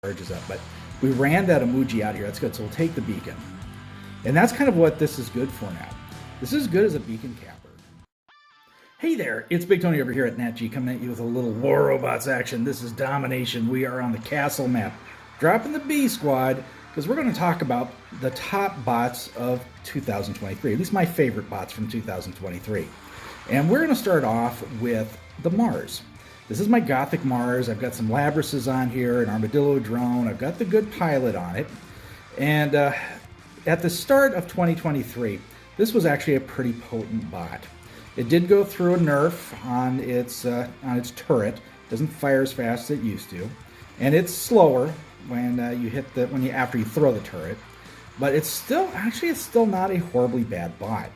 charges up, but we ran that emoji out here. That's good. So we'll take the beacon. And that's kind of what this is good for now. This is good as a beacon capper. Hey there, it's Big Tony over here at NatG coming at you with a little War Robots action. This is Domination. We are on the castle map, dropping the B squad, because we're going to talk about the top bots of 2023, at least my favorite bots from 2023. And we're going to start off with the Mars. This is my Gothic Mars. I've got some Labrases on here, an Armadillo drone. I've got the good pilot on it. And at the start of 2023, this was actually a pretty potent bot. It did go through a nerf on its turret. It doesn't fire as fast as it used to, and it's slower when after you throw the turret. But it's still not a horribly bad bot.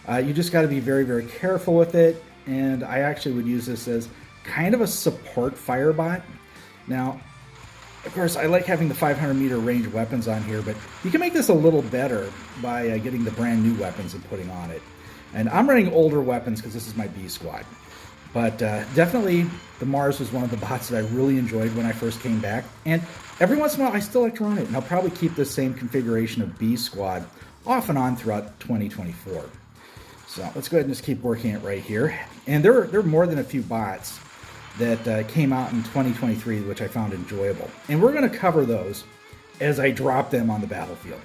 You just got to be very, very careful with it. And I actually would use this as kind of a support fire bot. Now, of course, I like having the 500-meter range weapons on here, but you can make this a little better by getting the brand new weapons and putting on it. And I'm running older weapons because this is my B squad. But definitely, the Mars was one of the bots that I really enjoyed when I first came back. And every once in a while, I still like to run it. And I'll probably keep the same configuration of B squad off and on throughout 2024. So let's go ahead and just keep working it right here. And there are more than a few bots that came out in 2023, which I found enjoyable. And we're going to cover those as I drop them on the battlefield.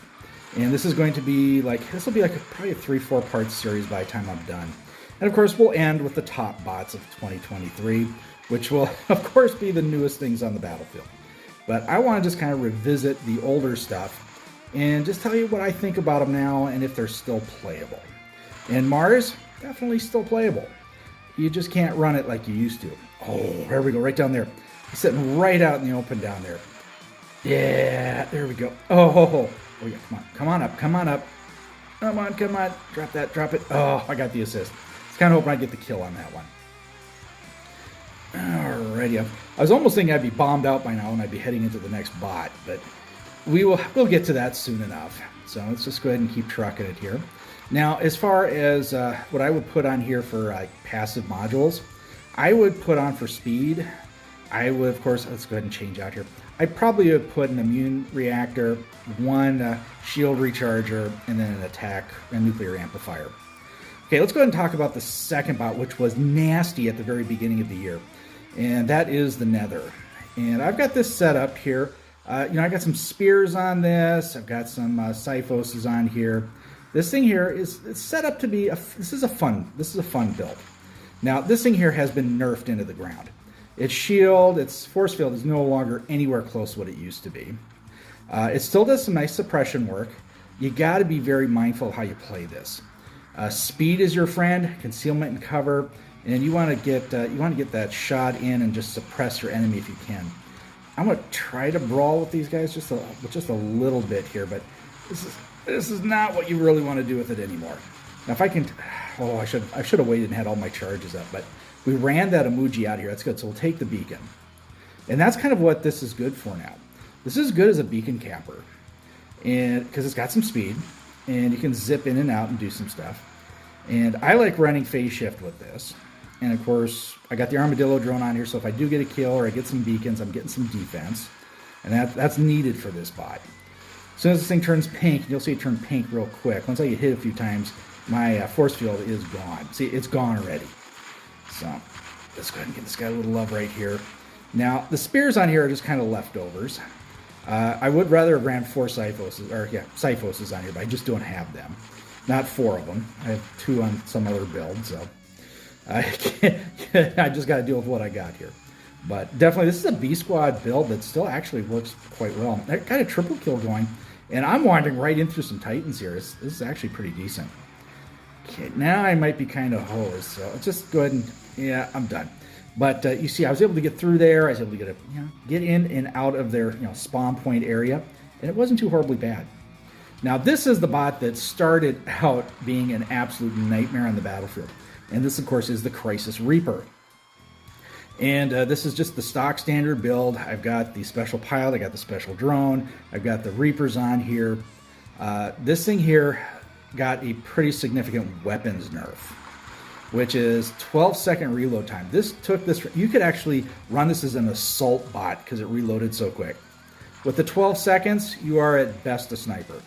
And this is going to be probably a 3-4 part series by the time I'm done. And of course, we'll end with the top bots of 2023, which will, of course, be the newest things on the battlefield. But I want to just kind of revisit the older stuff and just tell you what I think about them now and if they're still playable. And Mars, definitely still playable. You just can't run it like you used to. Oh, there we go, right down there. It's sitting right out in the open down there. Yeah, there we go. Oh yeah, come on up. Come on, drop it. Oh, I got the assist. I was kind of hoping I'd get the kill on that one. Alrighty, I was almost thinking I'd be bombed out by now and I'd be heading into the next bot, but we'll get to that soon enough. So let's just go ahead and keep trucking it here. Now, as far as what I would put on here for passive modules, I would put on for speed. I would, of course, let's go ahead and change out here. I probably would put an immune reactor, one shield recharger, and then an attack and nuclear amplifier. Okay, let's go ahead and talk about the second bot, which was nasty at the very beginning of the year, and that is the Nether. And I've got this set up here. I got some spears on this. I've got some Siphoses on here. This thing here it's set up to be this is a fun build. Now this thing here has been nerfed into the ground. Its shield, its force field is no longer anywhere close to what it used to be. It still does some nice suppression work. You got to be very mindful of how you play this. Speed is your friend, concealment and cover, and you want to get that shot in and just suppress your enemy if you can. I'm going to try to brawl with these guys just a little bit here, but this is not what you really want to do with it anymore. Now, if I can, I should have waited and had all my charges up, but we ran that emoji out here. That's good. So we'll take the beacon, and that's kind of what this is good for now. This is good as a beacon capper, and because it's got some speed, and you can zip in and out and do some stuff. And I like running phase shift with this. And of course, I got the Armadillo drone on here, so if I do get a kill or I get some beacons, I'm getting some defense, and that's needed for this bot. As soon as this thing turns pink, you'll see it turn pink real quick. Once I get hit a few times, my force field is gone. See, it's gone already. So let's go ahead and give this guy a little love right here. Now, the spears on here are just kind of leftovers. I would rather have ran 4 Siphoses on here, but I just don't have them. Not 4 of them. I have 2 on some other build, so I just got to deal with what I got here. But definitely, this is a B squad build that still actually works quite well. I got a triple kill going, and I'm wandering right in through some Titans here. This is actually pretty decent. Okay, now I might be kind of hosed, so let's just go ahead and, yeah, I'm done. But you see, I was able to get through there. I was able to get in and out of their spawn point area, and it wasn't too horribly bad. Now, this is the bot that started out being an absolute nightmare on the battlefield. And this, of course, is the Crisis Reaper. And this is just the stock standard build. I've got the special pilot, I got the special drone, I've got the Reapers on here. This thing here got a pretty significant weapons nerf, which is 12-second reload time. You could actually run this as an assault bot because it reloaded so quick. With the 12 seconds, you are at best a sniper.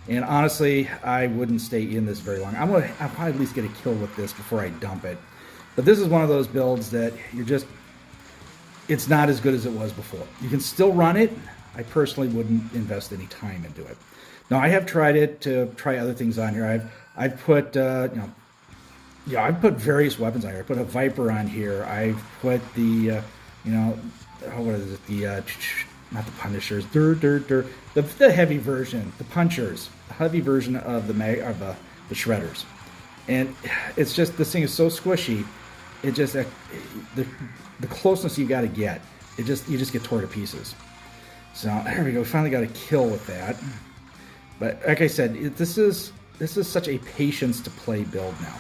And honestly, I wouldn't stay in this very long. I'll probably at least get a kill with this before I dump it. But this is one of those builds that it's not as good as it was before. You can still run it. I personally wouldn't invest any time into it. Now, I have tried it to try other things on here. I've put, I've put various weapons on here. I put a Viper on here. I've put the, what is it? Not the Punishers. The heavy version, the Punchers, the heavy version of the Shredders. And it's just, this thing is so squishy. It just, the closeness you got to get, you just get torn to pieces. So there we go. We finally got a kill with that. But like I said, this is such a patience to play build now.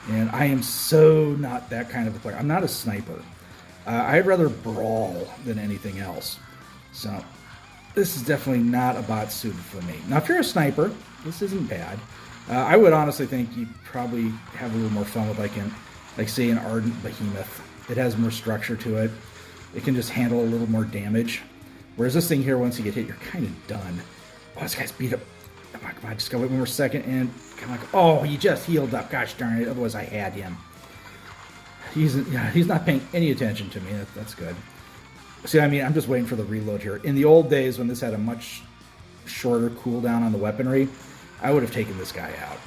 And I am so not that kind of a player. I'm not a sniper. I'd rather brawl than anything else. So this is definitely not a bot suited for me. Now, if you're a sniper, this isn't bad. I would honestly think you'd probably have a little more fun with like say an Ardent Behemoth. It has more structure to it. It can just handle a little more damage. Whereas this thing here, once you get hit, you're kind of done. Oh, this guy's beat up. Come on, come on, just gotta wait one more second and come on. Oh, he just healed up. Gosh darn it, otherwise I had him. He's not paying any attention to me. That's good. See, I mean, I'm just waiting for the reload here. In the old days, when this had a much shorter cooldown on the weaponry, I would have taken this guy out.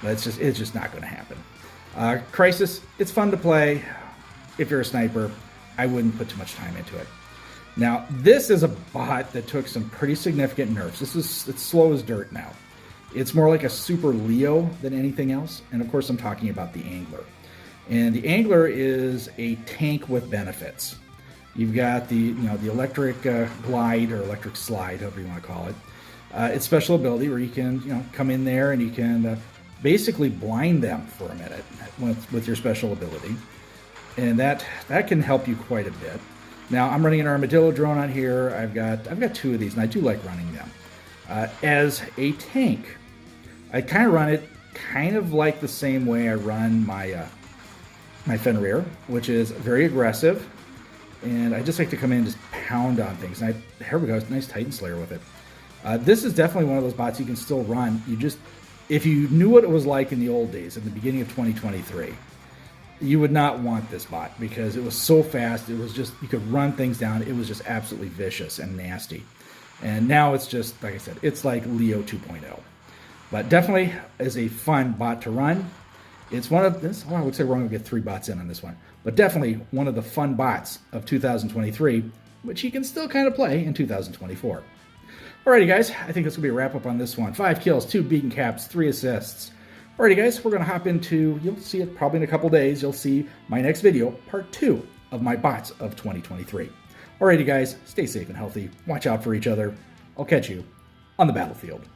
But it's just not going to happen. Crisis, it's fun to play. If you're a sniper, I wouldn't put too much time into it. Now, this is a bot that took some pretty significant nerfs. It's slow as dirt now. It's more like a Super Leo than anything else. And of course, I'm talking about the Angler. And the Angler is a tank with benefits. You've got the electric glide or electric slide, however you want to call it. It's special ability where you can come in there and you can basically blind them for a minute with your special ability, and that can help you quite a bit. Now I'm running an armadillo drone on here. I've got two of these, and I do like running them as a tank. I kind of run it kind of like the same way I run my Fenrir, which is very aggressive. And I just like to come in and just pound on things. And here we go, it's a nice Titan Slayer with it. This is definitely one of those bots you can still run. If you knew what it was like in the old days, at the beginning of 2023, you would not want this bot because it was so fast. It was just, you could run things down. It was just absolutely vicious and nasty. And now it's just, like I said, it's like Leo 2.0. But definitely is a fun bot to run. It's one of this. I would say we're going to get 3 bots in on this one, but definitely one of the fun bots of 2023, which you can still kind of play in 2024. Alrighty, guys, I think that's going to be a wrap up on this one. 5 kills, 2 beacon caps, 3 assists. Alrighty, guys, we're going to hop into, you'll see it probably in a couple days, you'll see my next video, part 2 of my bots of 2023. Alrighty, guys, stay safe and healthy. Watch out for each other. I'll catch you on the battlefield.